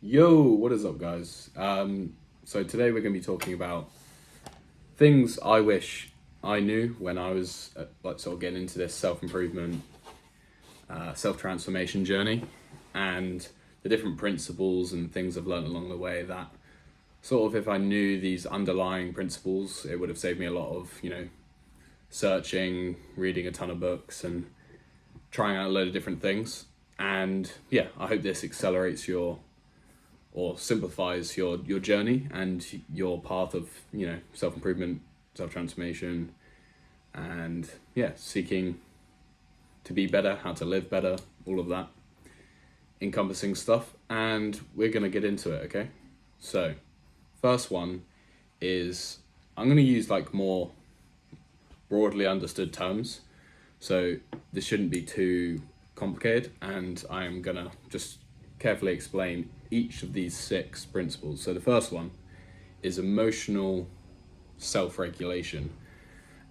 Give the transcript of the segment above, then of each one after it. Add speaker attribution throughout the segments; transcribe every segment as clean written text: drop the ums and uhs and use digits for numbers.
Speaker 1: Yo, what is up, guys? So today we're going to be talking about things I wish I knew when I was like sort of getting into this self improvement, self transformation journey, and the different principles and things I've learned along the way. That sort of, if I knew these underlying principles, it would have saved me a lot of searching, reading a ton of books, and trying out a load of different things. And yeah, I hope this accelerates your or simplifies your journey and your path of self improvement, self transformation, and yeah, seeking to be better, how to live better, all of that encompassing stuff. And we're gonna get into it, okay? So, first one is I'm gonna use like more broadly understood terms. So this shouldn't be too complicated, and I'm gonna just carefully explain each of these six principles. So the first one is emotional self-regulation.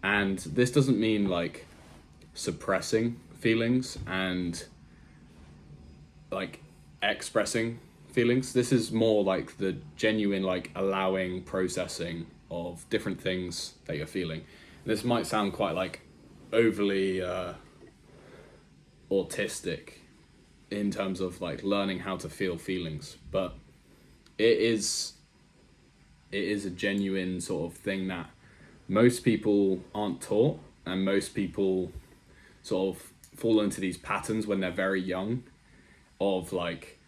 Speaker 1: And this doesn't mean like suppressing feelings and like expressing feelings. This is more like the genuine like allowing processing of different things that you're feeling. This might sound quite like overly autistic in terms of like learning how to feel feelings, but it is it is a genuine sort of thing that most people aren't taught, and most people sort of fall into these patterns when they're very young of like,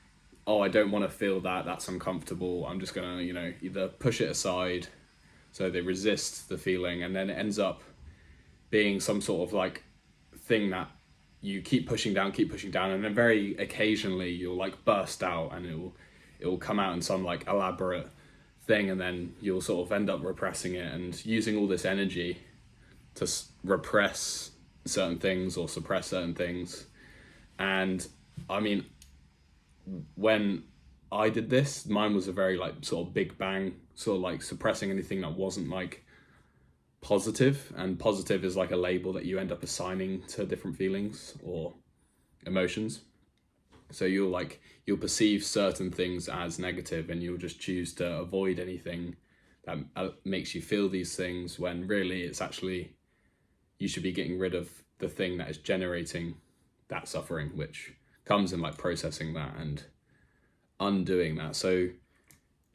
Speaker 1: oh, I don't want to feel that, that's uncomfortable, I'm just gonna either push it aside, so they resist the feeling, and then it ends up being some sort of like thing that you keep pushing down, and then very occasionally you'll like burst out, and it will come out in some like elaborate thing, and then you'll sort of end up repressing it and using all this energy to repress certain things or suppress certain things. And I mean, when I did this, mine was a very like sort of big bang, sort of like suppressing anything that wasn't like positive, and positive is like a label that you end up assigning to different feelings or emotions. So you'll perceive certain things as negative, and you'll just choose to avoid anything that makes you feel these things, when really it's actually you should be getting rid of the thing that is generating that suffering, which comes in like processing that and undoing that. So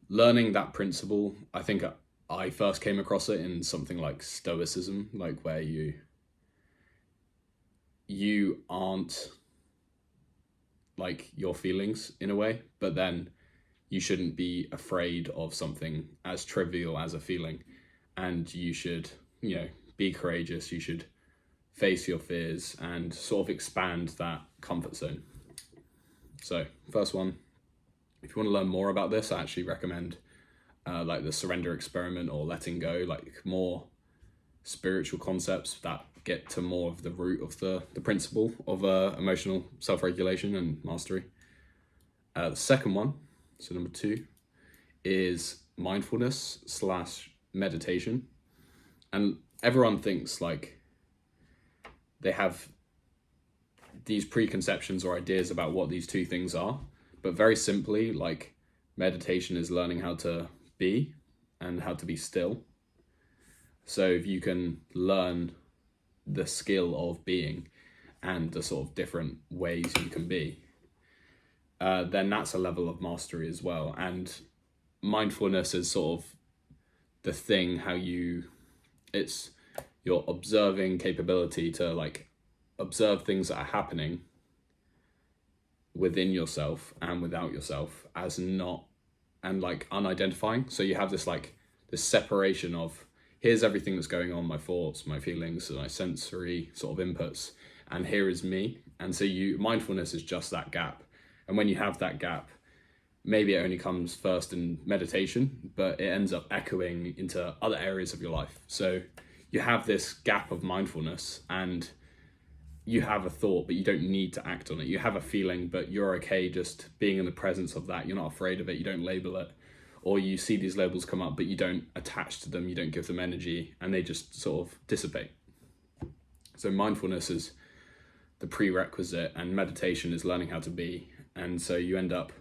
Speaker 1: learning that principle, I think I first came across it in something like stoicism, like where you aren't like your feelings in a way, but then you shouldn't be afraid of something as trivial as a feeling, and you should be courageous. You should face your fears and sort of expand that comfort zone. So first one, if you want to learn more about this, I actually recommend like the surrender experiment or letting go, like more spiritual concepts that get to more of the root of the principle of emotional self-regulation and mastery. The second one, so number two, is mindfulness slash meditation. And everyone thinks like they have these preconceptions or ideas about what these two things are, but very simply, like meditation is learning how to be and how to be still. So if you can learn the skill of being and the sort of different ways you can be, then that's a level of mastery as well. And mindfulness is sort of the thing how it's your observing capability to like observe things that are happening within yourself and without yourself as not, and like unidentifying. So you have this like this separation of, here's everything that's going on, my thoughts, my feelings, my sensory sort of inputs, and here is me. And so mindfulness is just that gap. And when you have that gap, maybe it only comes first in meditation, but it ends up echoing into other areas of your life. So you have this gap of mindfulness, and you have a thought, but you don't need to act on it. You have a feeling, but you're okay just being in the presence of that. You're not afraid of it. You don't label it. Or you see these labels come up, but you don't attach to them. You don't give them energy, and they just sort of dissipate. So mindfulness is the prerequisite, and meditation is learning how to be. And so you end up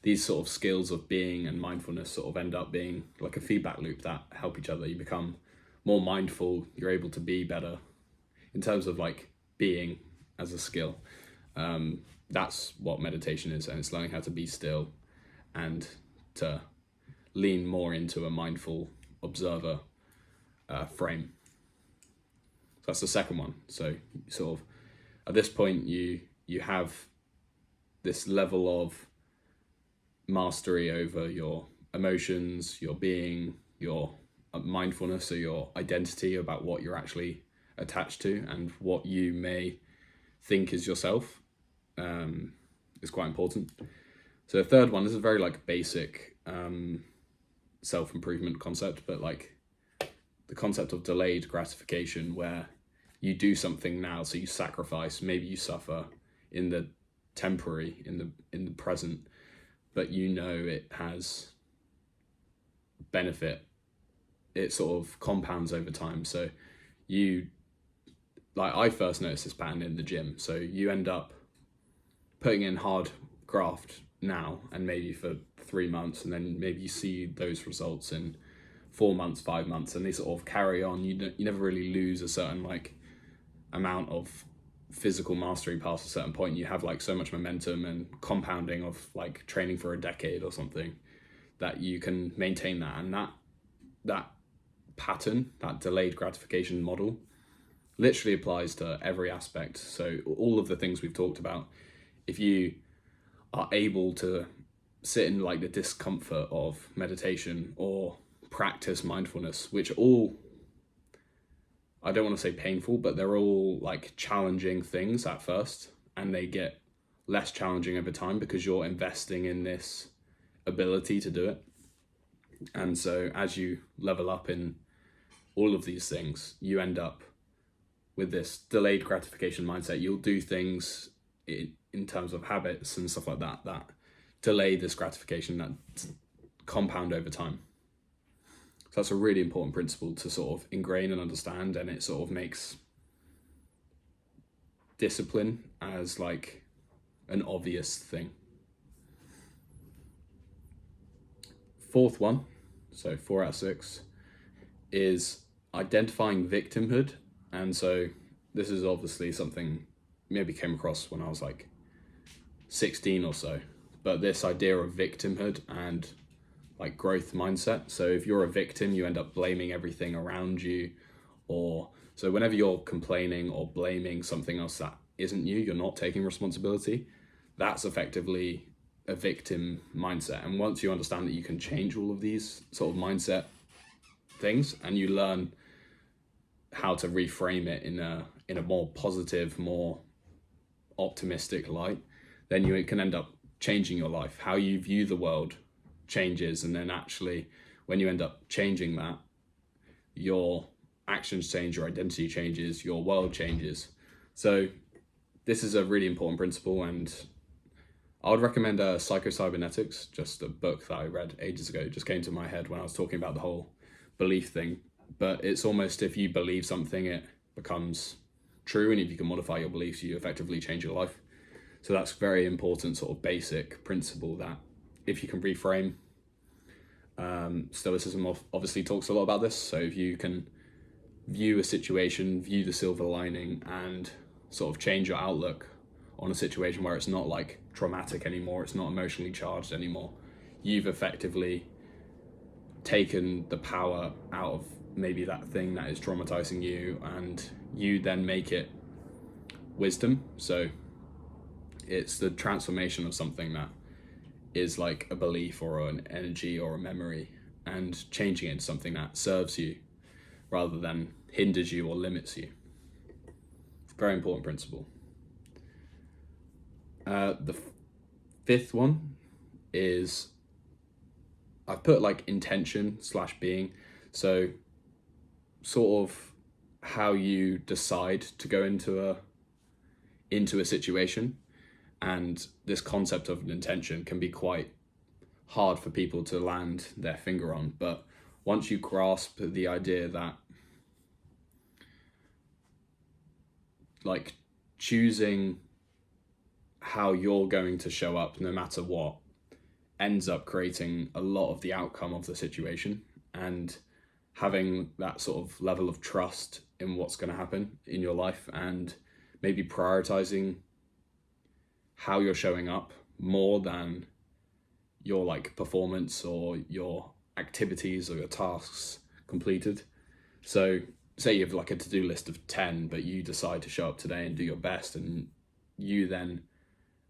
Speaker 1: these sort of skills of being and mindfulness sort of end up being like a feedback loop that help each other. You become more mindful, you're able to be better in terms of like being as a skill. That's what meditation is, and it's learning how to be still and to lean more into a mindful observer frame. So that's the second one. So sort of at this point you have this level of mastery over your emotions, your being, your mindfulness, or your identity about what you're actually attached to and what you may think is yourself, is quite important. So the third one, this is a very like basic self-improvement concept, but like the concept of delayed gratification, where you do something now, so you sacrifice, maybe you suffer in the temporary, in the present, but you know it has benefit. It sort of compounds over time. So you, like I first noticed this pattern in the gym. So you end up putting in hard graft now and maybe for 3 months, and then maybe you see those results in 4 months, 5 months, and they sort of carry on. You never really lose a certain like amount of physical mastery past a certain point. You have like so much momentum and compounding of like training for a decade or something that you can maintain that. And that pattern, that delayed gratification model, literally applies to every aspect. So all of the things we've talked about, if you are able to sit in like the discomfort of meditation or practice mindfulness, which all, I don't want to say painful, but they're all like challenging things at first, and they get less challenging over time because you're investing in this ability to do it. And so as you level up in all of these things, you end up with this delayed gratification mindset. You'll do things in terms of habits and stuff like that that delay this gratification, that compound over time. So that's a really important principle to sort of ingrain and understand, and it sort of makes discipline as like an obvious thing. Fourth one, so 4 out of 6, is identifying victimhood. And so this is obviously something maybe came across when I was like 16 or so, but this idea of victimhood and like growth mindset. So if you're a victim, you end up blaming everything around you, or so whenever you're complaining or blaming something else that isn't you, you're not taking responsibility. That's effectively a victim mindset. And once you understand that you can change all of these sort of mindset things, and you learn how to reframe it in a more positive, more optimistic light, then you can end up changing your life. How you view the world changes, and then actually when you end up changing that, your actions change, your identity changes, your world changes. So this is a really important principle, and I would recommend Psycho-Cybernetics, just a book that I read ages ago. It just came to my head when I was talking about the whole belief thing. But it's almost, if you believe something, it becomes true, and if you can modify your beliefs, you effectively change your life. So that's very important sort of basic principle, that if you can reframe, Stoicism obviously talks a lot about this. So if you can view a situation, view the silver lining, and sort of change your outlook on a situation where it's not like traumatic anymore, it's not emotionally charged anymore, you've effectively taken the power out of maybe that thing that is traumatizing you, and you then make it wisdom. So it's the transformation of something that is like a belief or an energy or a memory, and changing it into something that serves you rather than hinders you or limits you. Very important principle. The fifth one is, I've put like intention / being. So sort of how you decide to go into a situation. And this concept of an intention can be quite hard for people to land their finger on. But once you grasp the idea that like choosing how you're going to show up no matter what, ends up creating a lot of the outcome of the situation, and having that sort of level of trust in what's going to happen in your life, and maybe prioritizing how you're showing up more than your like performance or your activities or your tasks completed. So say you have like a to-do list of 10, but you decide to show up today and do your best, and you then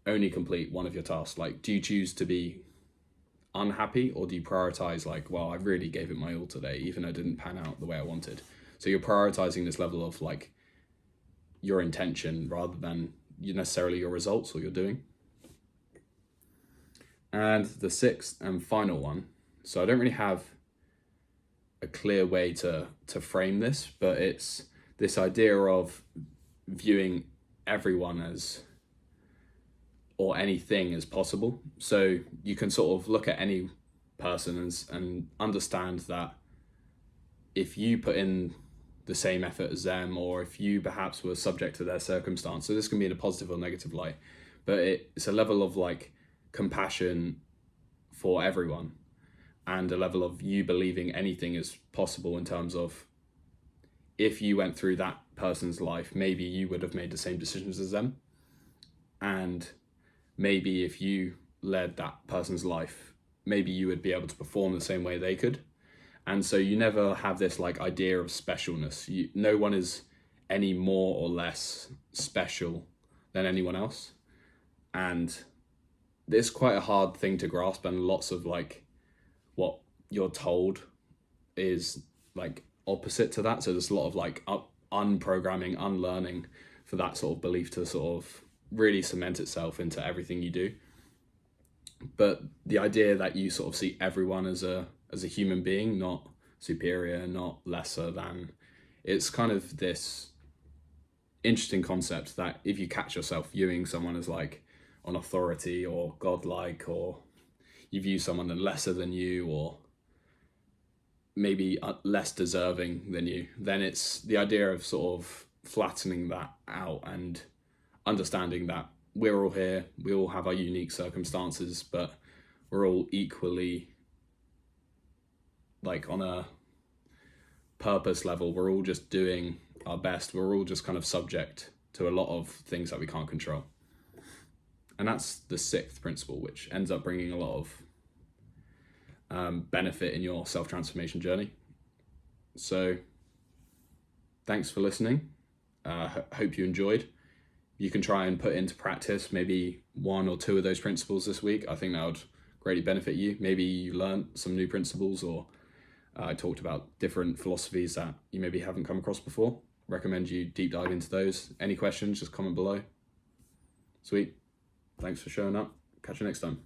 Speaker 1: only complete one of your tasks. Like, do you choose to be unhappy, or do you prioritize like, well, I really gave it my all today, even though it didn't pan out the way I wanted? So you're prioritizing this level of like your intention rather than necessarily your results or your doing. And the sixth and final one, so I don't really have a clear way to frame this, but it's this idea of viewing everyone as, or anything as possible. So you can sort of look at any person and understand that if you put in the same effort as them, or if you perhaps were subject to their circumstance, so this can be in a positive or negative light, but it's a level of like compassion for everyone, and a level of you believing anything is possible in terms of, if you went through that person's life, maybe you would have made the same decisions as them. And maybe if you led that person's life, maybe you would be able to perform the same way they could. And so you never have this like idea of specialness. No one is any more or less special than anyone else. And it's quite a hard thing to grasp, and lots of like what you're told is like opposite to that. So there's a lot of like unprogramming, unlearning for that sort of belief to sort of really cement itself into everything you do. But the idea that you sort of see everyone as a human being, not superior, not lesser than, it's kind of this interesting concept that if you catch yourself viewing someone as like an authority or godlike, or you view someone as lesser than you, or maybe less deserving than you, then it's the idea of sort of flattening that out and understanding that we're all here, we all have our unique circumstances, but we're all equally, like on a purpose level, we're all just doing our best. We're all just kind of subject to a lot of things that we can't control. And that's the sixth principle, which ends up bringing a lot of benefit in your self-transformation journey. So thanks for listening. Hope you enjoyed. You can try and put into practice maybe one or two of those principles this week. I think that would greatly benefit you. Maybe you learned some new principles, or I talked about different philosophies that you maybe haven't come across before. Recommend you deep dive into those. Any questions, just comment below. Sweet. Thanks for showing up. Catch you next time.